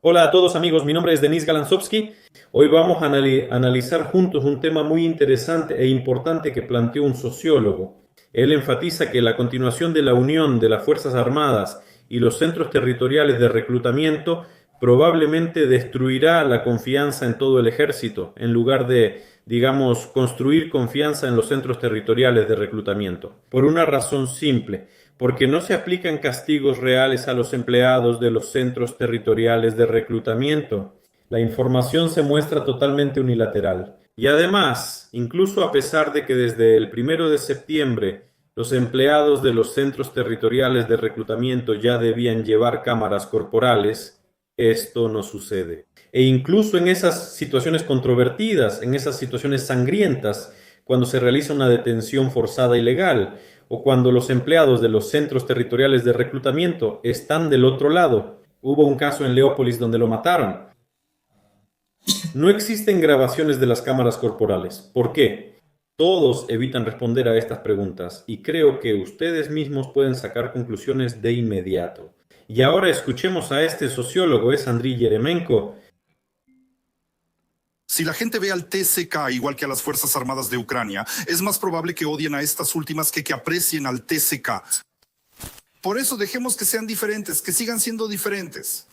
Hola a todos amigos, mi nombre es Denis Galanzowski. Hoy vamos a analizar juntos un tema muy interesante e importante que planteó un sociólogo. Él enfatiza que la continuación de la unión de las Fuerzas Armadas y los centros territoriales de reclutamiento probablemente destruirá la confianza en todo el ejército, en lugar de, digamos, construir confianza en los centros territoriales de reclutamiento. Por una razón simple, porque no se aplican castigos reales a los empleados de los centros territoriales de reclutamiento. La información se muestra totalmente unilateral. Y además, incluso a pesar de que desde el 1 de septiembre los empleados de los centros territoriales de reclutamiento ya debían llevar cámaras corporales, esto no sucede. E incluso en esas situaciones controvertidas, en esas situaciones sangrientas, cuando se realiza una detención forzada ilegal, o cuando los empleados de los centros territoriales de reclutamiento están del otro lado. Hubo un caso en Leópolis donde lo mataron. No existen grabaciones de las cámaras corporales. ¿Por qué? Todos evitan responder a estas preguntas y creo que ustedes mismos pueden sacar conclusiones de inmediato. Y ahora escuchemos a este sociólogo, es Andriy Yeremenko. Si la gente ve al TCK igual que a las Fuerzas Armadas de Ucrania, es más probable que odien a estas últimas que aprecien al TCK. Por eso dejemos que sean diferentes, que sigan siendo diferentes.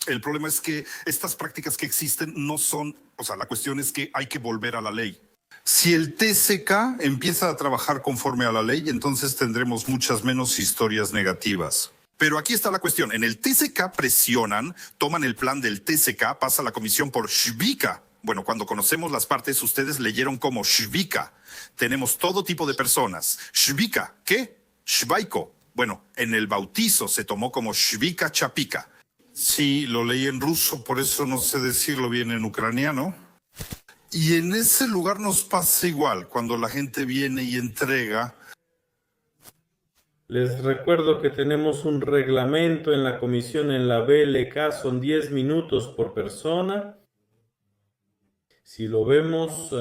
El problema es que estas prácticas que existen no son, la cuestión es que hay que volver a la ley. Si el TCK empieza a trabajar conforme a la ley, entonces tendremos muchas menos historias negativas. Pero aquí está la cuestión. En el TCK presionan, toman el plan del TCK, pasa la comisión por Shvika. Bueno, cuando conocemos las partes, ustedes leyeron como Shvika. Tenemos todo tipo de personas. Shvika, ¿qué? Shvaiko. Bueno, en el bautizo se tomó como Shvika Chapika. Sí, lo leí en ruso, por eso no sé decirlo bien en ucraniano. Y en ese lugar nos pasa igual, cuando la gente viene y entrega. Les recuerdo que tenemos un reglamento en la comisión en la BLK, son 10 minutos por persona. Si lo vemos,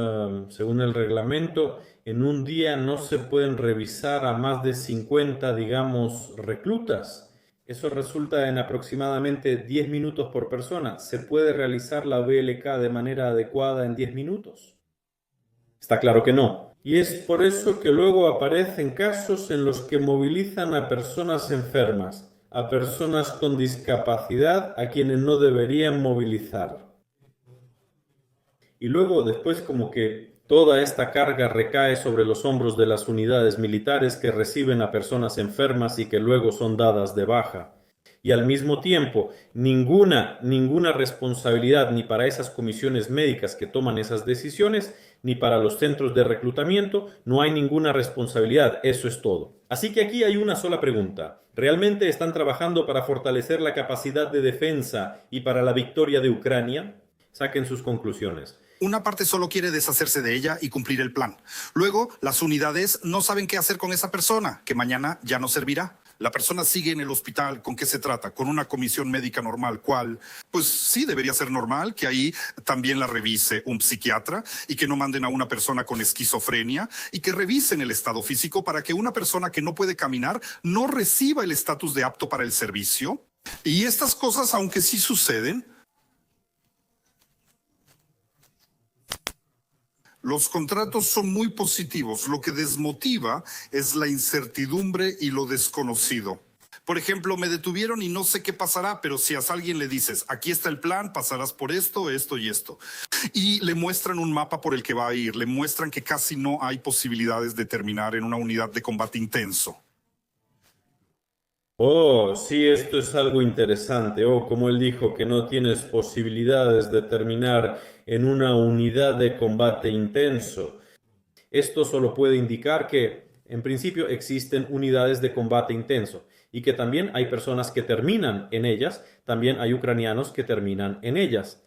según el reglamento, en un día no se pueden revisar a más de 50, digamos, reclutas. Eso resulta en aproximadamente 10 minutos por persona. ¿Se puede realizar la BLK de manera adecuada en 10 minutos? Está claro que no. Y es por eso que luego aparecen casos en los que movilizan a personas enfermas, a personas con discapacidad, a quienes no deberían movilizar. Y luego después como que toda esta carga recae sobre los hombros de las unidades militares que reciben a personas enfermas y que luego son dadas de baja. Y al mismo tiempo, ninguna responsabilidad ni para esas comisiones médicas que toman esas decisiones, ni para los centros de reclutamiento, no hay ninguna responsabilidad, eso es todo. Así que aquí hay una sola pregunta. ¿Realmente están trabajando para fortalecer la capacidad de defensa y para la victoria de Ucrania? Saquen sus conclusiones. Una parte solo quiere deshacerse de ella y cumplir el plan. Luego, las unidades no saben qué hacer con esa persona, que mañana ya no servirá. La persona sigue en el hospital. ¿Con qué se trata? Con una comisión médica normal. ¿Cuál? Pues sí, debería ser normal que ahí también la revise un psiquiatra y que no manden a una persona con esquizofrenia y que revisen el estado físico para que una persona que no puede caminar no reciba el estatus de apto para el servicio. Y estas cosas, aunque sí suceden, los contratos son muy positivos. Lo que desmotiva es la incertidumbre y lo desconocido. Por ejemplo, me detuvieron y no sé qué pasará, pero si a alguien le dices, aquí está el plan, pasarás por esto, esto y esto. Y le muestran un mapa por el que va a ir, le muestran que casi no hay posibilidades de terminar en una unidad de combate intenso. Oh, sí, esto es algo interesante. Oh, como él dijo que no tienes posibilidades de terminar en una unidad de combate intenso. Esto solo puede indicar que, en principio, existen unidades de combate intenso y que también hay personas que terminan en ellas, también hay ucranianos que terminan en ellas.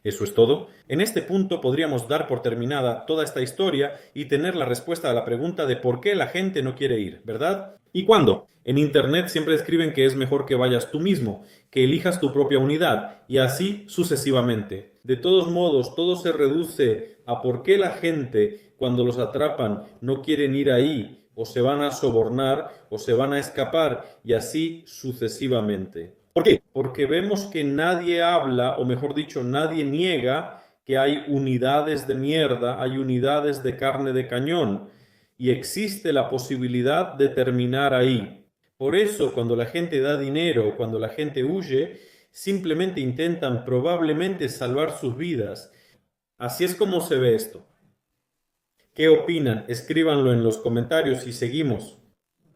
Eso es todo. En este punto podríamos dar por terminada toda esta historia y tener la respuesta a la pregunta de por qué la gente no quiere ir, ¿verdad? ¿Y cuándo? En Internet siempre escriben que es mejor que vayas tú mismo, que elijas tu propia unidad y así sucesivamente. De todos modos, todo se reduce a por qué la gente, cuando los atrapan, no quieren ir ahí o se van a sobornar, o se van a escapar, y así sucesivamente. ¿Por qué? Porque vemos que nadie habla, o mejor dicho, nadie niega que hay unidades de mierda, hay unidades de carne de cañón, y existe la posibilidad de terminar ahí. Por eso, cuando la gente da dinero, cuando la gente huye, simplemente intentan probablemente salvar sus vidas. Así es como se ve esto. ¿Qué opinan? Escríbanlo en los comentarios y seguimos.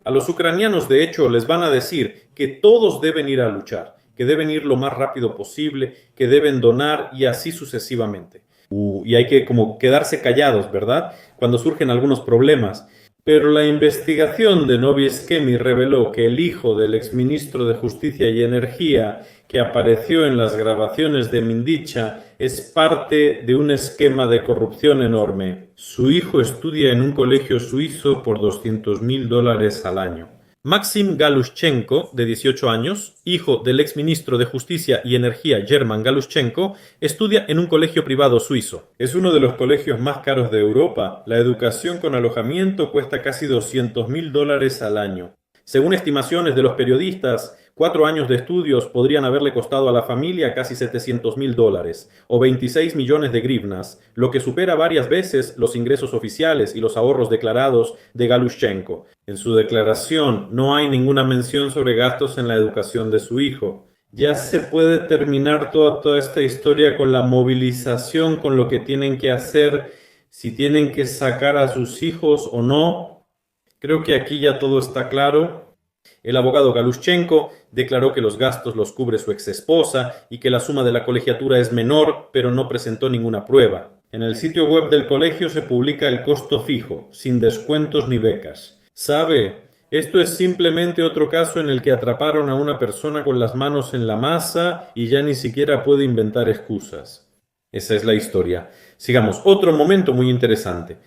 A los ucranianos, de hecho, les van a decir que todos deben ir a luchar, que deben ir lo más rápido posible, que deben donar y así sucesivamente. Y hay que como quedarse callados, ¿verdad? Cuando surgen algunos problemas. Pero la investigación de Novi Schemi reveló que el hijo del exministro de Justicia y Energía, que apareció en las grabaciones de Mindicha, es parte de un esquema de corrupción enorme. Su hijo estudia en un colegio suizo por $200.000 al año. Maxim Galushchenko, de 18 años, hijo del exministro de Justicia y Energía German Galushchenko, estudia en un colegio privado suizo. Es uno de los colegios más caros de Europa. La educación con alojamiento cuesta casi $200.000 al año. Según estimaciones de los periodistas, 4 años de estudios podrían haberle costado a la familia casi $700.000 o 26 millones de grivnas, lo que supera varias veces los ingresos oficiales y los ahorros declarados de Galushchenko. En su declaración no hay ninguna mención sobre gastos en la educación de su hijo. Ya se puede terminar toda esta historia con la movilización, con lo que tienen que hacer, si tienen que sacar a sus hijos o no. Creo que aquí ya todo está claro. El abogado Galushchenko declaró que los gastos los cubre su exesposa y que la suma de la colegiatura es menor, pero no presentó ninguna prueba. En el sitio web del colegio se publica el costo fijo, sin descuentos ni becas. ¿Sabe? Esto es simplemente otro caso en el que atraparon a una persona con las manos en la masa y ya ni siquiera puede inventar excusas. Esa es la historia. Sigamos. Otro momento muy interesante.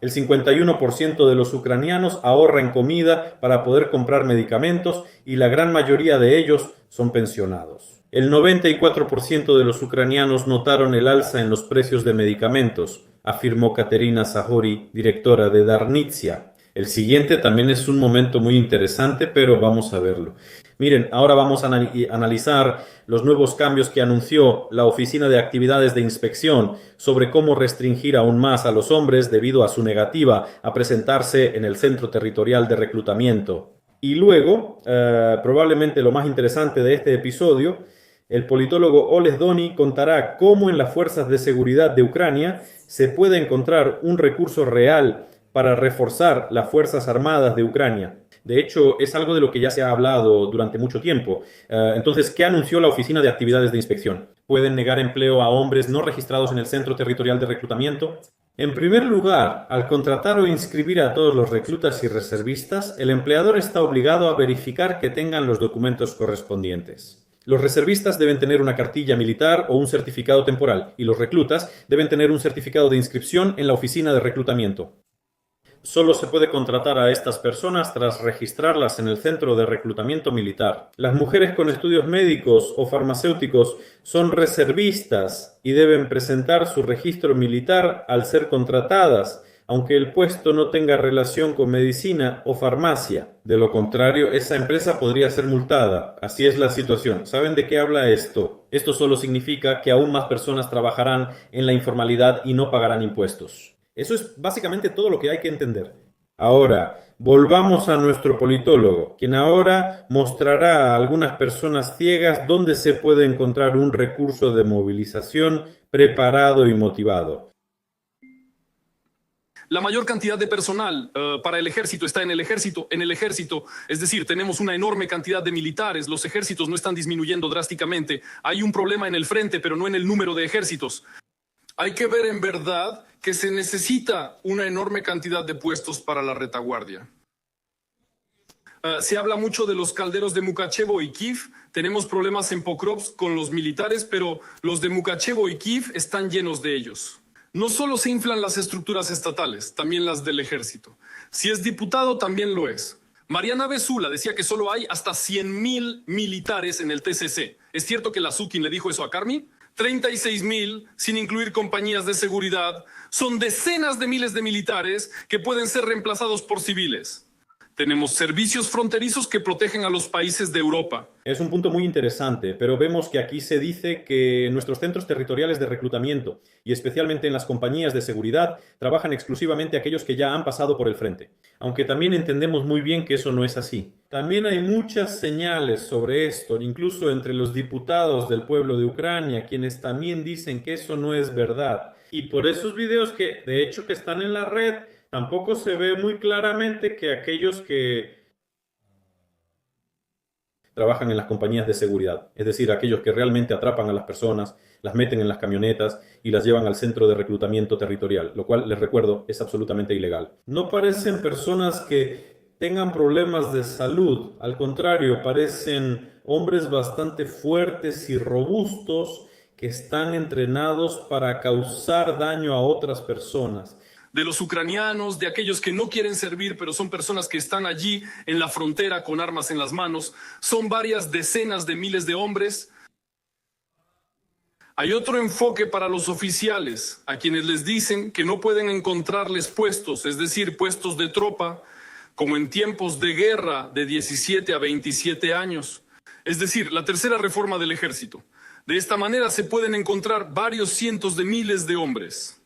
El 51% de los ucranianos ahorra en comida para poder comprar medicamentos y la gran mayoría de ellos son pensionados. El 94% de los ucranianos notaron el alza en los precios de medicamentos, afirmó Katerina Zahori, directora de Darnitsia. El siguiente también es un momento muy interesante, pero vamos a verlo. Miren, ahora vamos a analizar los nuevos cambios que anunció la Oficina de Actividades de Inspección sobre cómo restringir aún más a los hombres debido a su negativa a presentarse en el Centro Territorial de Reclutamiento. Y luego, probablemente lo más interesante de este episodio, el politólogo Oleg Doni contará cómo en las fuerzas de seguridad de Ucrania se puede encontrar un recurso real para reforzar las Fuerzas Armadas de Ucrania. De hecho, es algo de lo que ya se ha hablado durante mucho tiempo. Entonces, ¿qué anunció la Oficina de Actividades de Inspección? ¿Pueden negar empleo a hombres no registrados en el Centro Territorial de Reclutamiento? En primer lugar, al contratar o inscribir a todos los reclutas y reservistas, el empleador está obligado a verificar que tengan los documentos correspondientes. Los reservistas deben tener una cartilla militar o un certificado temporal, y los reclutas deben tener un certificado de inscripción en la oficina de reclutamiento. Solo se puede contratar a estas personas tras registrarlas en el centro de reclutamiento militar. Las mujeres con estudios médicos o farmacéuticos son reservistas y deben presentar su registro militar al ser contratadas, aunque el puesto no tenga relación con medicina o farmacia. De lo contrario, esa empresa podría ser multada. Así es la situación. ¿Saben de qué habla esto? Esto solo significa que aún más personas trabajarán en la informalidad y no pagarán impuestos. Eso es básicamente todo lo que hay que entender. Ahora, volvamos a nuestro politólogo, quien ahora mostrará a algunas personas ciegas dónde se puede encontrar un recurso de movilización preparado y motivado. La mayor cantidad de personal para el ejército está en el ejército. Es decir, tenemos una enorme cantidad de militares. Los ejércitos no están disminuyendo drásticamente. Hay un problema en el frente, pero no en el número de ejércitos. Hay que ver en verdad que se necesita una enorme cantidad de puestos para la retaguardia. Se habla mucho de los calderos de Mukachevo y Kiev. Tenemos problemas en Pokrovsk con los militares, pero los de Mukachevo y Kiev están llenos de ellos. No solo se inflan las estructuras estatales, también las del ejército. Si es diputado, también lo es. Mariana Besula decía que solo hay hasta 100.000 militares en el TCC. ¿Es cierto que la Sukin le dijo eso a Karmi? 36.000, sin incluir compañías de seguridad, son decenas de miles de militares que pueden ser reemplazados por civiles. Tenemos servicios fronterizos que protegen a los países de Europa. Es un punto muy interesante, pero vemos que aquí se dice que nuestros centros territoriales de reclutamiento, y especialmente en las compañías de seguridad, trabajan exclusivamente aquellos que ya han pasado por el frente. Aunque también entendemos muy bien que eso no es así. También hay muchas señales sobre esto, incluso entre los diputados del pueblo de Ucrania, quienes también dicen que eso no es verdad. Y por esos videos que, de hecho, que están en la red, tampoco se ve muy claramente que aquellos que trabajan en las compañías de seguridad, es decir, aquellos que realmente atrapan a las personas, las meten en las camionetas y las llevan al centro de reclutamiento territorial, lo cual, les recuerdo, es absolutamente ilegal. No parecen personas que tengan problemas de salud, al contrario, parecen hombres bastante fuertes y robustos que están entrenados para causar daño a otras personas. De los ucranianos, de aquellos que no quieren servir, pero son personas que están allí en la frontera con armas en las manos. Son varias decenas de miles de hombres. Hay otro enfoque para los oficiales, a quienes les dicen que no pueden encontrarles puestos, es decir, puestos de tropa, como en tiempos de guerra de 17 a 27 años. Es decir, la tercera reforma del ejército. De esta manera se pueden encontrar varios cientos de miles de hombres.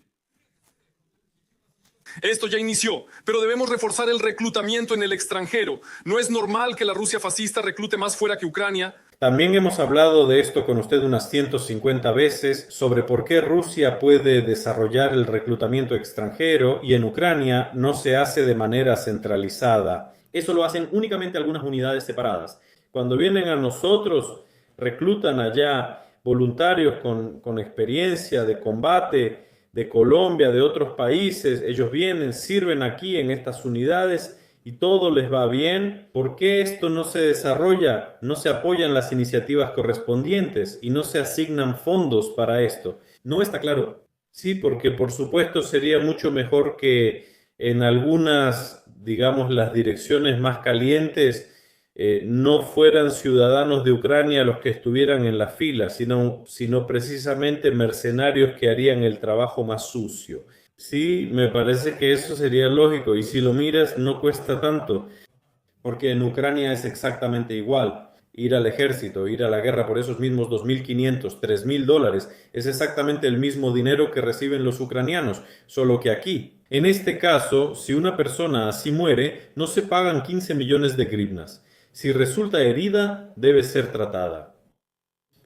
Esto ya inició, pero debemos reforzar el reclutamiento en el extranjero. No es normal que la Rusia fascista reclute más fuera que Ucrania. También hemos hablado de esto con usted unas 150 veces, sobre por qué Rusia puede desarrollar el reclutamiento extranjero y en Ucrania no se hace de manera centralizada. Eso lo hacen únicamente algunas unidades separadas. Cuando vienen a nosotros, reclutan allá voluntarios con experiencia de combate, de Colombia, de otros países. Ellos vienen, sirven aquí en estas unidades y todo les va bien. ¿Por qué esto no se desarrolla? No se apoyan las iniciativas correspondientes y no se asignan fondos para esto. No está claro. Sí, porque por supuesto sería mucho mejor que en algunas, digamos, las direcciones más calientes no fueran ciudadanos de Ucrania los que estuvieran en la fila, sino precisamente mercenarios que harían el trabajo más sucio. Sí, me parece que eso sería lógico y si lo miras no cuesta tanto, porque en Ucrania es exactamente igual. Ir al ejército, ir a la guerra por esos mismos $2.500, $3.000 es exactamente el mismo dinero que reciben los ucranianos, solo que aquí. En este caso, si una persona así muere, no se pagan 15 millones de hryvnias. Si resulta herida, debe ser tratada.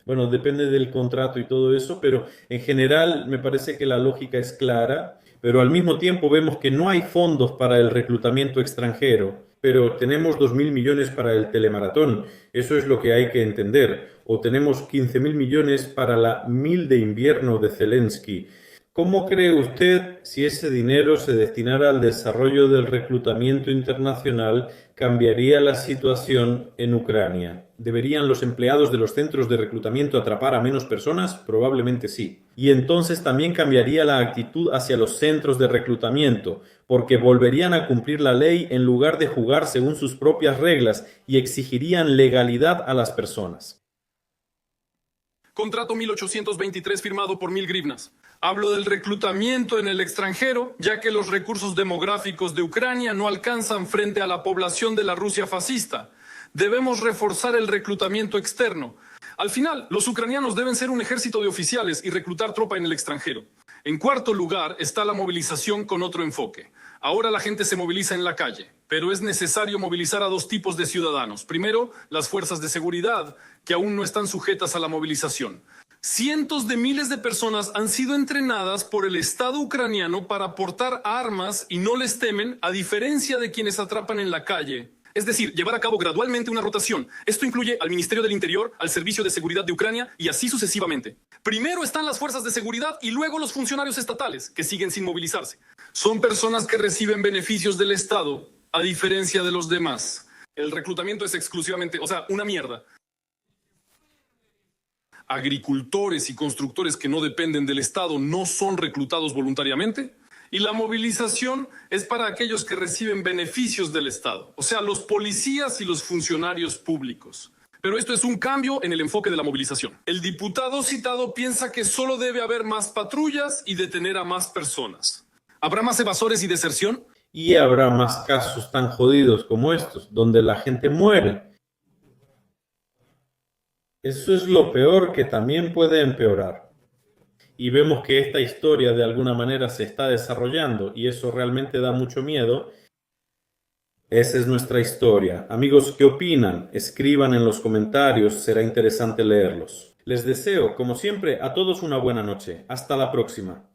Bueno, depende del contrato y todo eso, pero en general me parece que la lógica es clara, pero al mismo tiempo vemos que no hay fondos para el reclutamiento extranjero, pero tenemos 2.000 millones para el telemaratón. Eso es lo que hay que entender. O tenemos 15.000 millones para la mil de invierno de Zelensky. ¿Cómo cree usted si ese dinero se destinara al desarrollo del reclutamiento internacional cambiaría la situación en Ucrania? ¿Deberían los empleados de los centros de reclutamiento atrapar a menos personas? Probablemente sí. Y entonces también cambiaría la actitud hacia los centros de reclutamiento, porque volverían a cumplir la ley en lugar de jugar según sus propias reglas y exigirían legalidad a las personas. Contrato 1823 firmado por 1.000 hryvnias. Hablo del reclutamiento en el extranjero, ya que los recursos demográficos de Ucrania no alcanzan frente a la población de la Rusia fascista. Debemos reforzar el reclutamiento externo. Al final, los ucranianos deben ser un ejército de oficiales y reclutar tropa en el extranjero. En cuarto lugar está la movilización con otro enfoque. Ahora la gente se moviliza en la calle, pero es necesario movilizar a dos tipos de ciudadanos. Primero, las fuerzas de seguridad, que aún no están sujetas a la movilización. Cientos de miles de personas han sido entrenadas por el Estado ucraniano para portar armas y no les temen, a diferencia de quienes atrapan en la calle. Es decir, llevar a cabo gradualmente una rotación. Esto incluye al Ministerio del Interior, al Servicio de Seguridad de Ucrania y así sucesivamente. Primero están las fuerzas de seguridad y luego los funcionarios estatales, que siguen sin movilizarse. Son personas que reciben beneficios del Estado, a diferencia de los demás. El reclutamiento es exclusivamente, una mierda. Agricultores y constructores que no dependen del Estado no son reclutados voluntariamente. Y la movilización es para aquellos que reciben beneficios del Estado, o sea, los policías y los funcionarios públicos. Pero esto es un cambio en el enfoque de la movilización. El diputado citado piensa que solo debe haber más patrullas y detener a más personas. ¿Habrá más evasores y deserción? Y habrá más casos tan jodidos como estos, donde la gente muere. Eso es lo peor que también puede empeorar. Y vemos que esta historia de alguna manera se está desarrollando y eso realmente da mucho miedo. Esa es nuestra historia. Amigos, ¿qué opinan? Escriban en los comentarios, será interesante leerlos. Les deseo, como siempre, a todos una buena noche. Hasta la próxima.